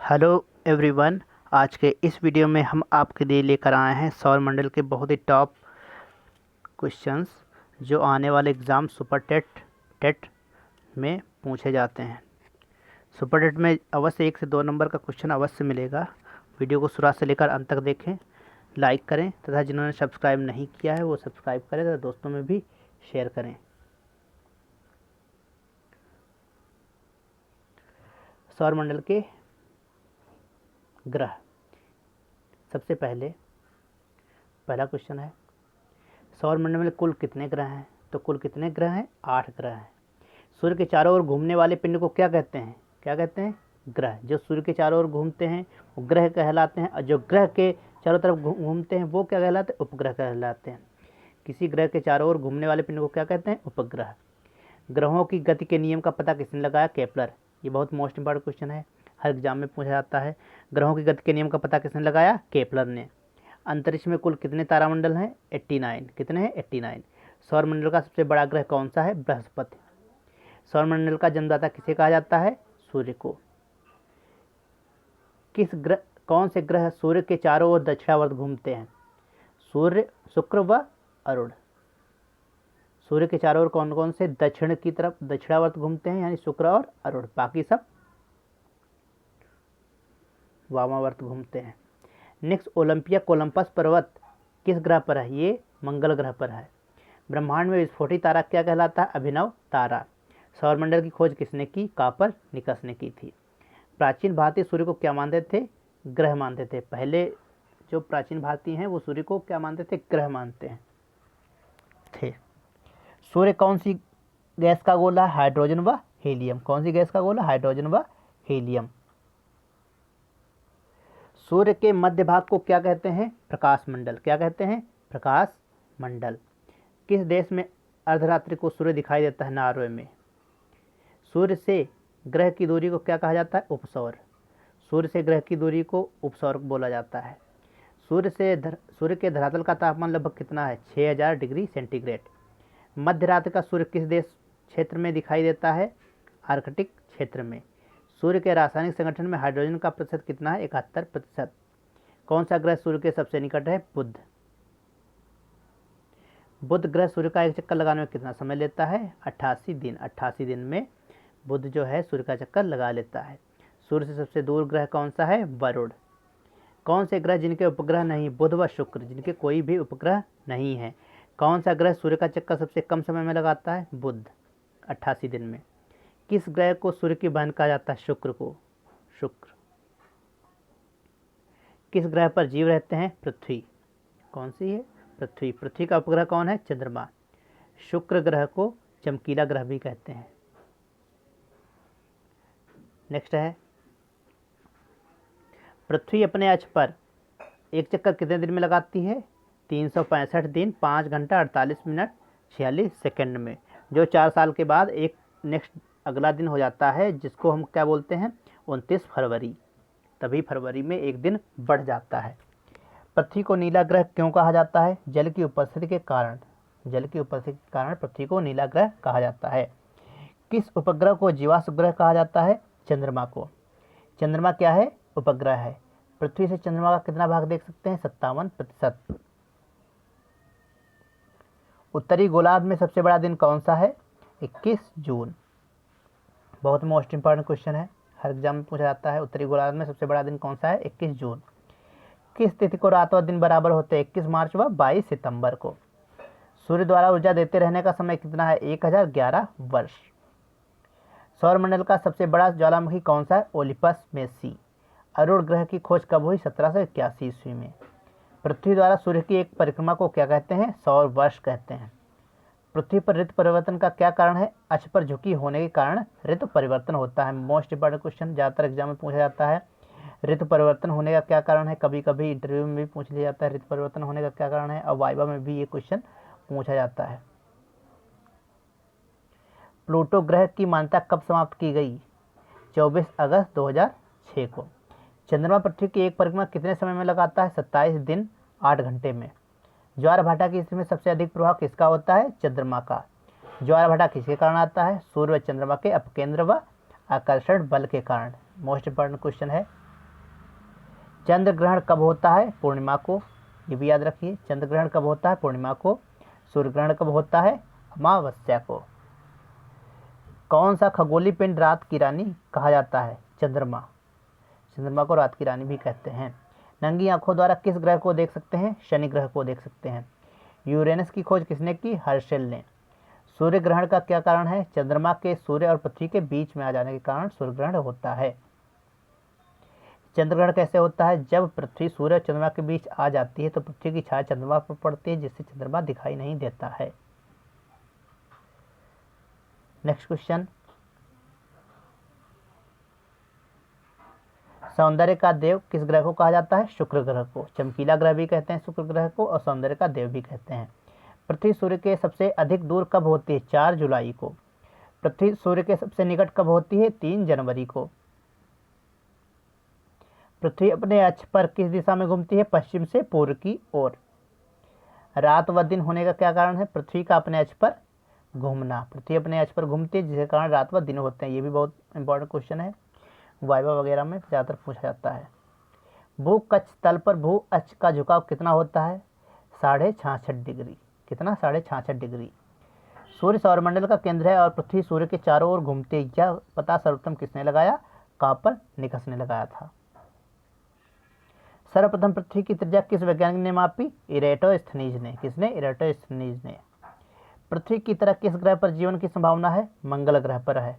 Hello everyone. आज के इस वीडियो में हम आपके लिए लेकर आए हैं सौर मंडल के बहुत ही टॉप क्वेश्चंस जो आने वाले एग्ज़ाम सुपर टेट में पूछे जाते हैं। सुपर टेट में अवश्य 1 से 2 नंबर का क्वेश्चन अवश्य मिलेगा। वीडियो को शुरुआत से लेकर अंत तक देखें, लाइक करें तथा जिन्होंने सब्सक्राइब नहीं किया है वो सब्सक्राइब करें तथा दोस्तों में भी शेयर करें। सौर मंडल के ग्रह, सबसे पहला क्वेश्चन है, सौर मंडल में कुल कितने ग्रह हैं? तो कुल कितने ग्रह हैं? 8 ग्रह हैं। सूर्य के चारों ओर घूमने वाले पिंड को क्या कहते हैं? क्या कहते हैं? ग्रह। जो सूर्य के चारों ओर घूमते हैं वो ग्रह कहलाते हैं, और जो ग्रह के चारों तरफ घूमते हैं वो क्या कहलाते हैं? उपग्रह कहलाते हैं। किसी ग्रह के चारों ओर घूमने वाले पिंड को क्या कहते हैं? उपग्रह। ग्रहों की गति के नियम का पता किसने लगाया? केपलर। ये बहुत मोस्ट इंपॉर्टेंट क्वेश्चन है, हर एग्जाम में पूछा जाता है। ग्रहों की गति के नियम का पता किसने लगाया? केपलर ने। अंतरिक्ष में कुल कितने तारामंडल हैं? 89। कितने हैं? 89। सौर मंडल का सबसे बड़ा ग्रह कौन सा है? बृहस्पति। सौर मंडल का जन्मदाता किसे कहा जाता है? सूर्य को। कौन से ग्रह सूर्य के चारों ओर दक्षिणावर्त घूमते हैं? सूर्य, शुक्र व अरुण। सूर्य के चारों ओर कौन कौन से दक्षिण की तरफ दक्षिणावर्त घूमते हैं? यानी शुक्र और अरुण। बाकी सब वामावर्त घूमते हैं। नेक्स्ट, ओलंपिया कोलंपस पर्वत किस ग्रह पर है? ये मंगल ग्रह पर है। ब्रह्मांड में विस्फोटी तारा क्या कहलाता है? अभिनव तारा। सौरमंडल की खोज किसने की? कोपरनिकस ने की थी। प्राचीन भारतीय सूर्य को क्या मानते थे? ग्रह मानते थे। पहले जो प्राचीन भारतीय हैं वो सूर्य को क्या मानते थे? ग्रह मानते हैं थे। सूर्य कौन सी गैस का गोला? हाइड्रोजन व हीलियम। कौन सी गैस का गोला? हाइड्रोजन व हीलियम। सूर्य के मध्य भाग को क्या कहते हैं? प्रकाश मंडल। क्या कहते हैं? प्रकाश मंडल। किस देश में अर्धरात्रि को सूर्य दिखाई देता है? नॉर्वे में। सूर्य से ग्रह की दूरी को क्या कहा जाता है? उपसौर। सूर्य से ग्रह की दूरी को उपसौर बोला जाता है। सूर्य के धरातल का तापमान लगभग कितना है? 6000 डिग्री सेंटीग्रेड। मध्य रात्रि का सूर्य किस देश क्षेत्र में दिखाई देता है? आर्कटिक क्षेत्र में। सूर्य के रासायनिक संगठन में हाइड्रोजन का प्रतिशत कितना है? 71%। कौन सा ग्रह सूर्य के सबसे निकट है? बुध। बुध ग्रह सूर्य का एक चक्कर लगाने में कितना समय लेता है? 88 दिन। 88 दिन में बुध जो है सूर्य का चक्कर लगा लेता है। सूर्य से सबसे दूर ग्रह कौन सा है? वरुण। कौन से ग्रह जिनके उपग्रह नहीं? बुध व शुक्र, जिनके कोई भी उपग्रह नहीं है। कौन सा ग्रह सूर्य का चक्कर सबसे कम समय में लगाता है? बुध, 88 दिन में। किस ग्रह को सूर्य की बहन कहा जाता है? शुक्र को। शुक्र। किस ग्रह पर जीव रहते हैं? पृथ्वी। कौन सी है? पृथ्वी। पृथ्वी का उपग्रह कौन है? चंद्रमा। शुक्र ग्रह को चमकीला ग्रह भी कहते हैं। नेक्स्ट है, पृथ्वी अपने अक्ष पर एक चक्कर कितने दिन में लगाती है? 365 दिन, 5 घंटा 48 मिनट 46 सेकंड में। जो 4 साल के बाद एक नेक्स्ट अगला दिन हो जाता है, जिसको हम क्या बोलते हैं? 29 फरवरी। तभी फरवरी में एक दिन बढ़ जाता है। पृथ्वी को नीला ग्रह क्यों कहा जाता है? जल की उपस्थिति के कारण। जल की उपस्थिति के कारण पृथ्वी को नीला ग्रह कहा जाता है। किस उपग्रह को जीवाश्म ग्रह कहा जाता है? चंद्रमा को। चंद्रमा क्या है? उपग्रह है। पृथ्वी से चंद्रमा का कितना भाग देख सकते हैं? 57%। उत्तरी गोलार्ध में सबसे बड़ा दिन कौन सा है? 21 जून। बहुत मोस्ट इंपॉर्टेंट क्वेश्चन है, हर एग्जाम में पूछा जाता है। उत्तरी गोलार्ध में सबसे बड़ा दिन कौन सा है? 21 जून। किस तिथि को रात व दिन बराबर होते हैं? 21 मार्च व 22 सितंबर को। सूर्य द्वारा ऊर्जा देते रहने का समय कितना है? 1011 वर्ष। सौरमंडल का सबसे बड़ा ज्वालामुखी कौन सा है? ओलिपस में सी। अरुण ग्रह की खोज कब हुई? 1781 ईस्वी में। पृथ्वी द्वारा सूर्य की एक परिक्रमा को क्या कहते हैं? सौर वर्ष कहते हैं। पृथ्वी पर ऋतु परिवर्तन का क्या कारण है? अक्ष पर झुकी होने के कारण ऋतु परिवर्तन होता है। मोस्ट इंपॉर्टेंट क्वेश्चन, ज़्यादातर एग्जाम में पूछा जाता है। ऋतु परिवर्तन होने का क्या कारण है? कभी कभी इंटरव्यू में भी पूछ लिया जाता है ऋतु परिवर्तन होने का क्या कारण है, और वाइवा में भी ये क्वेश्चन पूछा जाता है। प्लूटो ग्रह की मान्यता कब समाप्त की गई? 24 अगस्त 2006 को। चंद्रमा पृथ्वी की एक परिक्रमा कितने समय में लगाता है? 27 दिन 8 घंटे में। ज्वार भाटा की स्थिति में सबसे अधिक प्रभाव किसका होता है? चंद्रमा का। ज्वार भाटा किसके कारण आता है? सूर्य व चंद्रमा के अपकेंद्र व आकर्षण बल के कारण। मोस्ट इंपॉर्टेंट क्वेश्चन है, चंद्र ग्रहण कब होता है? पूर्णिमा को। ये भी याद रखिए, चंद्र ग्रहण कब होता है? पूर्णिमा को। सूर्य ग्रहण कब होता है? अमावस्या को। कौन सा खगोलीय पिंड रात की रानी कहा जाता है? चंद्रमा। चंद्रमा को रात की रानी भी कहते हैं। नंगी आंखों द्वारा किस ग्रह को देख सकते हैं? शनि ग्रह को देख सकते हैं। यूरेनस की खोज किसने की? हर्शेल ने। सूर्य ग्रहण का क्या कारण है? चंद्रमा के सूर्य और पृथ्वी के बीच में आ जाने के कारण सूर्य ग्रहण होता है। चंद्र ग्रहण कैसे होता है? जब पृथ्वी सूर्य और चंद्रमा के बीच आ जाती है तो पृथ्वी की छाया चंद्रमा पर पड़ती है, जिससे चंद्रमा दिखाई नहीं देता है। नेक्स्ट क्वेश्चन, सौंदर्य का देव किस ग्रह को कहा जाता है? शुक्र ग्रह को। चमकीला ग्रह भी कहते हैं शुक्र ग्रह को, और सौंदर्य का देव भी कहते हैं। पृथ्वी सूर्य के सबसे अधिक दूर कब होती है? 4 जुलाई को। पृथ्वी सूर्य के सबसे निकट कब होती है? 3 जनवरी को। पृथ्वी अपने अक्ष पर किस दिशा में घूमती है? पश्चिम से पूर्व की ओर। रात व दिन होने का क्या कारण है? पृथ्वी का अपने अक्ष पर घूमना। पृथ्वी अपने अक्ष पर घूमती है, जिसके कारण रात व दिन होते हैं। ये भी बहुत इंपॉर्टेंट क्वेश्चन है, वाइवा वगैरह में ज़्यादातर पूछा जाता है। भू कक्ष तल पर भू अक्ष का झुकाव कितना होता है? 66.5 डिग्री। कितना? 66.5 डिग्री। सूर्य सौरमंडल का केंद्र है और पृथ्वी सूर्य के चारों ओर घूमती है। यह पता सर्वप्रथम किसने लगाया? कॉपरनिकस ने लगाया था। सर्वप्रथम पृथ्वी की त्रिज्या किस वैज्ञानिक ने मापी? इरेटोस्थनीज ने। किसने? इरेटोस्थनीज ने। पृथ्वी की तरह किस ग्रह पर जीवन की संभावना है? मंगल ग्रह पर है।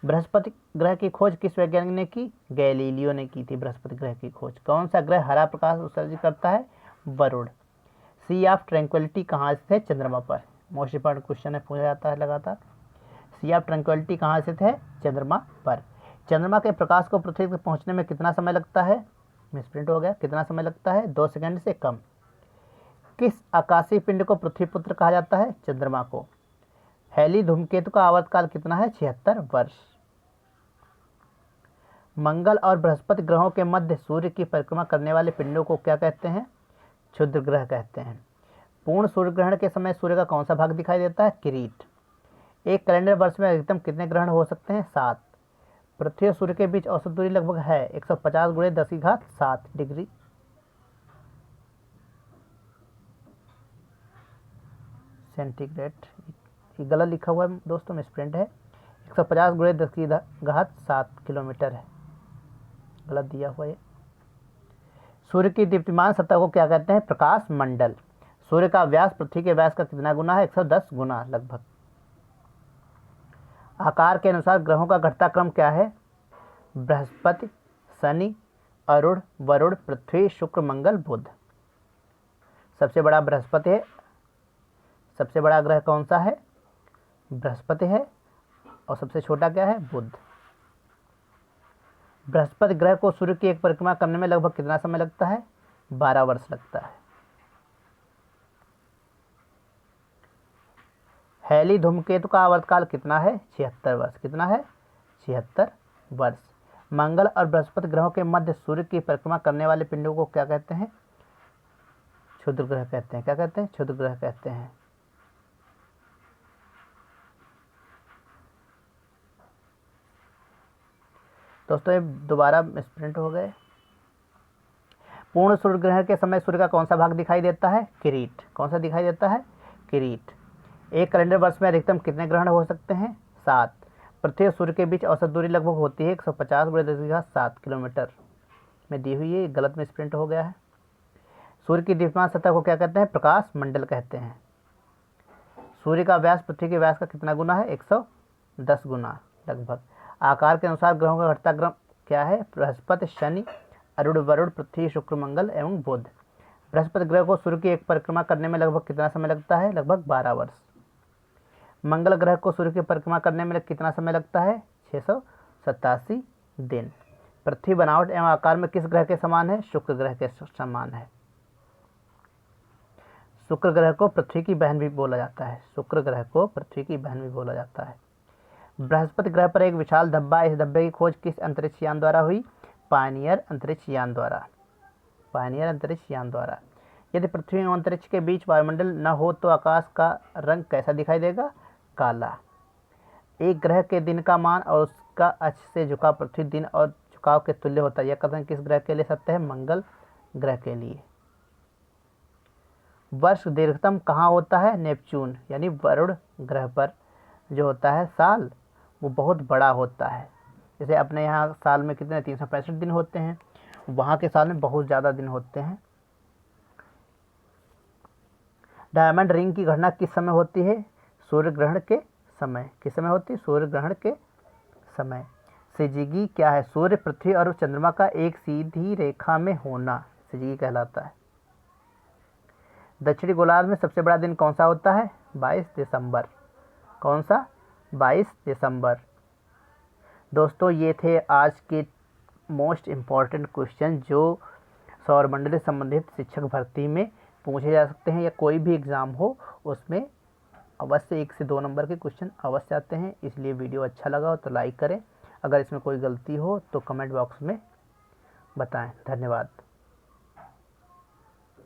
बृहस्पति ग्रह की खोज किस वैज्ञानिक ने की? गैलीलियो ने की थी बृहस्पति ग्रह की खोज। कौन सा ग्रह हरा प्रकाश उत्सर्जित करता है? वरुण। सी ऑफ ट्रैंक्विलिटी कहाँ स्थित है? चंद्रमा पर। मोस्ट इंपॉर्टेंट क्वेश्चन है, पूछा जाता है लगातार। सी ऑफ ट्रैंक्विलिटी कहाँ स्थित है? चंद्रमा पर। चंद्रमा के प्रकाश को पृथ्वी तक पहुंचने में कितना समय लगता है? मिसप्रिंट हो गया। कितना समय लगता है? 2 सेकंड से कम। किस आकाशीय पिंड को पृथ्वी पुत्र कहा जाता है? चंद्रमा को। हैली धूमकेतु का आवर्तकाल कितना है? 76 वर्ष। मंगल और बृहस्पति ग्रहों के मध्य सूर्य की परिक्रमा करने वाले पिंडों को क्या कहते हैं? क्षुद्र ग्रह कहते हैं। पूर्ण सूर्य ग्रहण के समय सूर्य का कौन सा भाग दिखाई देता है? किरीट। एक कैलेंडर वर्ष में अधिकतम कितने ग्रहण हो सकते हैं? 7। पृथ्वी और सूर्य के बीच औसत दूरी लगभग है 150 × 10⁻7 डिग्री। सेंटीग्रेड। ये गलत लिखा हुआ है दोस्तों, मिसप्रिंट है। 150 × 10⁻7 किलोमीटर है, गलत दिया हुआ है। सूर्य की दीप्तिमान सतह को क्या कहते हैं? प्रकाश मंडल। सूर्य का व्यास पृथ्वी के व्यास का कितना गुना है? 110 गुना लगभग। आकार के अनुसार ग्रहों का घटता क्रम क्या है? बृहस्पति, शनि, अरुण, वरुण, पृथ्वी, शुक्र, मंगल, बुध। सबसे बड़ा बृहस्पति है। सबसे बड़ा ग्रह कौन सा है? बृहस्पति है। और सबसे छोटा क्या है? बुध। बृहस्पति ग्रह को सूर्य की एक परिक्रमा करने में लगभग कितना समय लगता है? 12 वर्ष लगता है। हैली धूमकेतु का आवर्तकाल कितना है? 76 वर्ष। कितना है? 76 वर्ष। मंगल और बृहस्पति ग्रहों के मध्य सूर्य की परिक्रमा करने वाले पिंडों को क्या कहते हैं? क्षुद्र ग्रह कहते हैं। क्या कहते हैं? क्षुद्र ग्रह कहते हैं। दोस्तों ये दोबारा मिसप्रिंट हो गए। पूर्ण सूर्य ग्रहण के समय सूर्य का कौन सा भाग दिखाई देता है? किरीट। कौन सा दिखाई देता है? किरीट। एक कैलेंडर वर्ष में अधिकतम कितने ग्रहण हो सकते हैं? 7। पृथ्वी और सूर्य के बीच औसत दूरी लगभग होती है 150 × 10⁻7 किलोमीटर में दी हुई है। गलत में स्प्रिंट हो गया है। सूर्य की दीप्तिमान सतह को क्या कहते हैं? प्रकाश मंडल कहते हैं। सूर्य का व्यास पृथ्वी के व्यास का कितना गुना है? 110 गुना लगभग। आकार के अनुसार ग्रहों का घटता क्रम क्या है? बृहस्पति, शनि, अरुण, वरुण, पृथ्वी, शुक्र, मंगल एवं बुध। बृहस्पति ग्रह को सूर्य की एक परिक्रमा करने में लगभग कितना समय लगता है? लगभग 12 वर्ष। मंगल ग्रह को सूर्य की परिक्रमा करने में कितना समय लगता है? 687 दिन। पृथ्वी बनावट एवं आकार में किस ग्रह के समान है? शुक्र ग्रह के समान है। शुक्र ग्रह को पृथ्वी की बहन भी बोला जाता है। शुक्र ग्रह को पृथ्वी की बहन भी बोला जाता है। बृहस्पति ग्रह पर एक विशाल धब्बा, इस धब्बे की खोज किस अंतरिक्ष यान द्वारा हुई? पायनियर अंतरिक्ष यान द्वारा। पायनियर अंतरिक्ष यान द्वारा। यदि पृथ्वी एवं अंतरिक्ष के बीच वायुमंडल न हो तो आकाश का रंग कैसा दिखाई देगा? काला। एक ग्रह के दिन का मान और उसका अक्ष से झुकाव पृथ्वी दिन और झुकाव झुकाव के तुल्य होता है। यह कथन किस ग्रह के लिए सत्य है? मंगल ग्रह के लिए। वर्ष दीर्घतम कहाँ होता है? नेपच्यून यानी वरुण ग्रह पर जो होता है साल, वो बहुत बड़ा होता है। जैसे अपने यहाँ साल में कितने 365 दिन होते हैं, वहाँ के साल में बहुत ज़्यादा दिन होते हैं। डायमंड रिंग की घटना किस समय होती है? सूर्य ग्रहण के समय। किस समय होती है? सूर्य ग्रहण के समय। सिजिगी क्या है? सूर्य, पृथ्वी और चंद्रमा का एक सीधी रेखा में होना सिजिगी कहलाता है। दक्षिणी गोलार्ध में सबसे बड़ा दिन कौन सा होता है? 22 दिसंबर। कौन सा? 22 दिसंबर। दोस्तों ये थे आज के मोस्ट इम्पॉर्टेंट क्वेश्चन जो सौरमंडल से संबंधित शिक्षक भर्ती में पूछे जा सकते हैं, या कोई भी एग्ज़ाम हो उसमें अवश्य 1 से 2 नंबर के क्वेश्चन अवश्य आते हैं। इसलिए वीडियो अच्छा लगा हो तो लाइक करें, अगर इसमें कोई गलती हो तो कमेंट बॉक्स में बताएं। धन्यवाद।